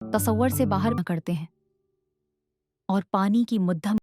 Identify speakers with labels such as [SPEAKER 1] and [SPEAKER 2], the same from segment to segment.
[SPEAKER 1] तसव्वुर से बाहर करते हैं और पानी की मुद्दा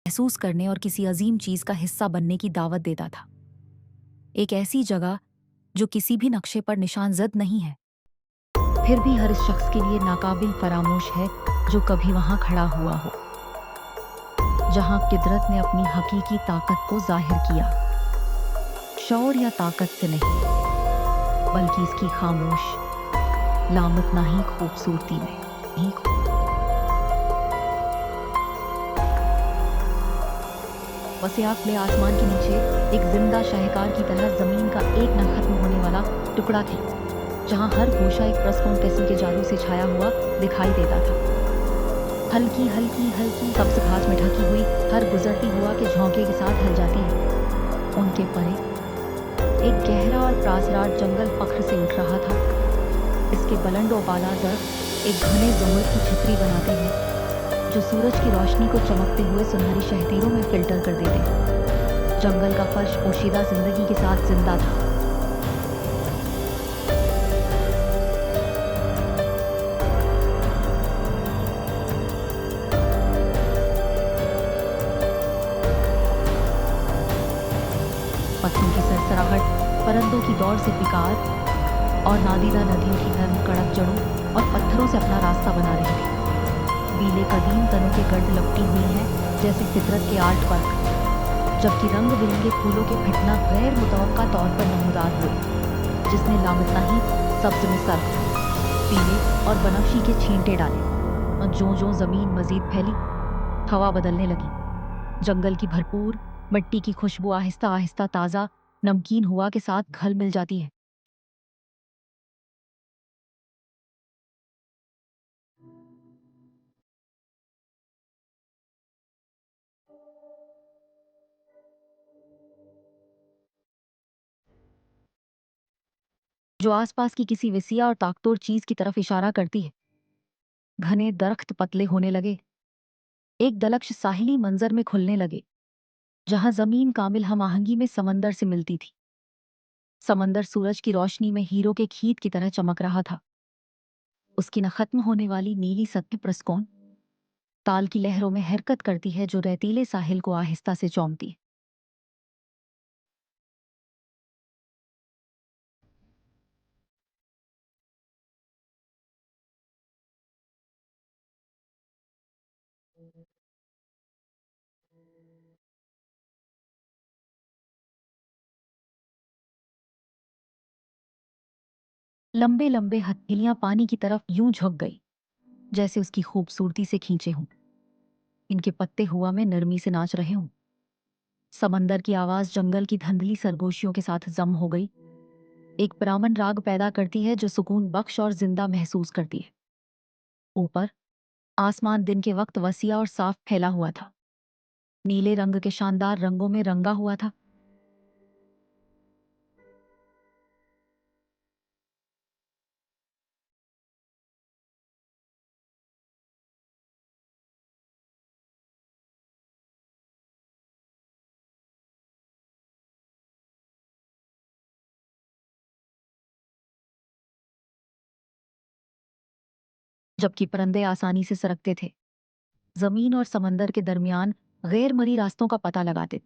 [SPEAKER 1] महसूस करने और किसी अजीम चीज का हिस्सा बनने की दावत देता था। एक ऐसी जगह जो किसी भी नक्शे पर निशानजद नहीं है, फिर भी हर शख्स के लिए नाकाबिल फरामोश है जो कभी वहां खड़ा हुआ हो, जहां कुदरत ने अपनी हकीकी ताकत को जाहिर किया, शौर या ताकत से नहीं, बल्कि इसकी खामोश लामतनाही खूबसूरती में ही वसियात खुले आसमान के नीचे एक जिंदा शाहकार की तरह जमीन का एक न खत्म होने वाला टुकड़ा थी, जहां हर गोशा एक प्रस्कोन किस्म के जादू से छाया हुआ दिखाई देता था। हल्की हल्की हल्की सब्ज घास में ढकी हुई हर गुजरती हुआ के झोंके के साथ हल जाती है। उनके परे एक गहरा और प्रासराट जंगल फख्र से उठ रहा था। इसके बुलंद और बाला दर एक घने ज़ुमर की छतरी बनाते हैं जो सूरज की रोशनी को चमकते हुए सुनहरी शहतीरों में फिल्टर कर देते। जंगल का फर्श पोशीदा जिंदगी के साथ जिंदा था। सरसराहट, परिंदों की दौड़ से विकार और नादीदा नदियों की नर्म कड़क जड़ों और पत्थरों से अपना रास्ता बना रही थी। बीले कदीम तनों के गर्द लपटी हुई हैं जैसे फितरत के आर्ट वर्क, जबकि रंग बिरंगे फूलों के फिटना गैर मुतवक्का तौर पर नमूदार हुए, जिसने लामतनाही सब्ज में सर, पीले और बनफशी के छींटे डाले। और जो जमीन मजीद फैली, हवा बदलने लगी। जंगल की भरपूर मिट्टी की खुशबू आहिस्ता आहिस्ता ताज़ा नमकीन हुआ के साथ घुल मिल जाती है। जो आसपास की किसी विसिया और ताकतोर चीज की तरफ इशारा करती है। घने दरख्त पतले होने लगे, एक दलक्ष साहिली मंजर में खुलने लगे, जहां जमीन कामिल हम आहंगी में समंदर से मिलती थी। समंदर सूरज की रोशनी में हीरो के खीत की तरह चमक रहा था। उसकी न खत्म होने वाली नीली सतह प्रस्कौन ताल की लहरों में हरकत करती है, जो रेतीले साहिल को आहिस्ता से चौंकती है। लंबे लंबे हथेलियां पानी की तरफ यूं झुक गई, जैसे उसकी खूबसूरती से खींचे हों। इनके पत्ते हुआ में नरमी से नाच रहे हों। समंदर की आवाज जंगल की धंधली सरगोशियों के साथ जम हो गई, एक प्रामन राग पैदा करती है जो सुकून बख्श और जिंदा महसूस करती है। ऊपर आसमान दिन के वक्त वसिया और साफ फैला हुआ था, नीले रंग के शानदार रंगों में रंगा हुआ था। जबकि परिंदे आसानी से सरकते थे, जमीन और समंदर के दरमियान गैर मरी रास्तों का पता लगाते थे।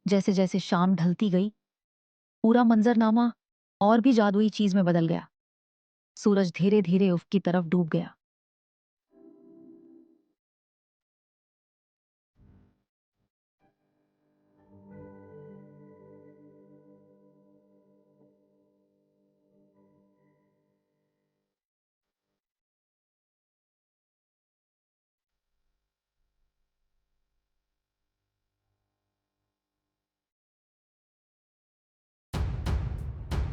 [SPEAKER 1] जैसे जैसे शाम ढलती गई, पूरा मंजरनामा और भी जादुई चीज में बदल गया। सूरज धीरे धीरे उफ़ की तरफ डूब गया।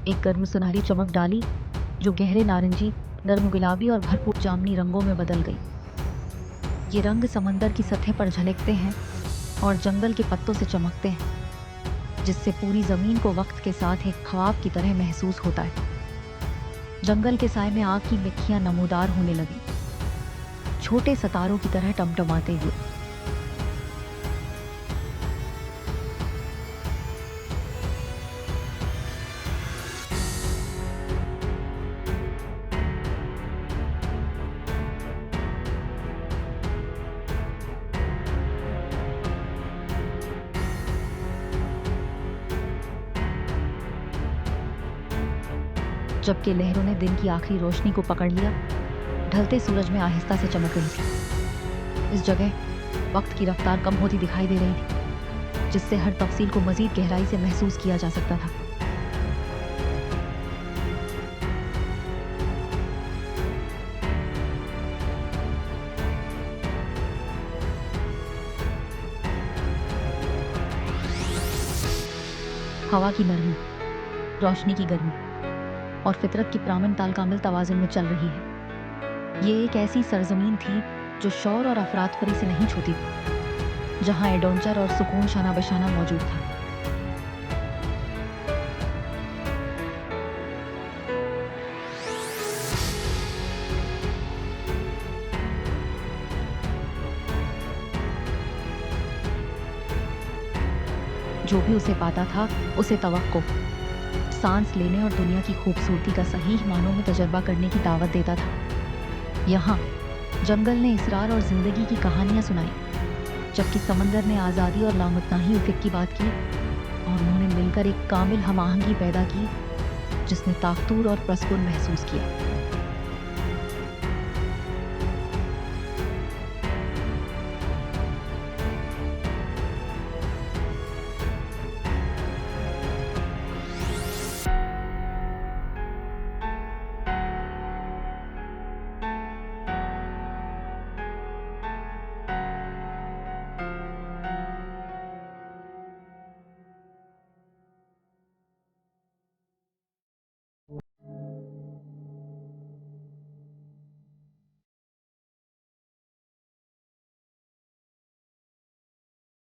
[SPEAKER 1] एक गर्म सुनहरी चमक डाली, जो गहरे नारंगी, नर्म गुलाबी और भरपूर जामुनी रंगों में बदल गई। ये रंग समंदर की सतह पर झलकते हैं और जंगल के पत्तों से चमकते हैं, जिससे पूरी जमीन को वक्त के साथ एक ख्वाब की तरह महसूस होता है। जंगल के साए में आग की मिट्टियां नमूदार होने लगी, छोटे सितारों की तरह टमटमाते हुए। जबकि लहरों ने दिन की आखिरी रोशनी को पकड़ लिया, ढलते सूरज में आहिस्ता से चमक रही थी। इस जगह वक्त की रफ्तार कम होती दिखाई दे रही थी, जिससे हर तफसील को मजीद गहराई से महसूस किया जा सकता था। हवा की नरमी, रोशनी की गर्मी और फितरत की प्राणन तालकामिल तवाज़ुन में चल रही है। ये एक ऐसी सरजमीन थी जो शौर और अफरातफरी से नहीं छूती थी, जहाँ एडवेंचर और सुकून शाना बशाना मौजूद था। जो भी उसे पाता था, उसे तवक्को, सांस लेने और दुनिया की खूबसूरती का सही मानों में तजर्बा करने की दावत देता था। यहाँ जंगल ने इसरार और जिंदगी की कहानियां सुनाई, जबकि समंदर ने आज़ादी और लामतनाही उफ़क़ की बात की, और उन्होंने मिल मिलकर एक कामिल हम आहंगी पैदा की जिसने ताकतूर और प्रस्कुन महसूस किया।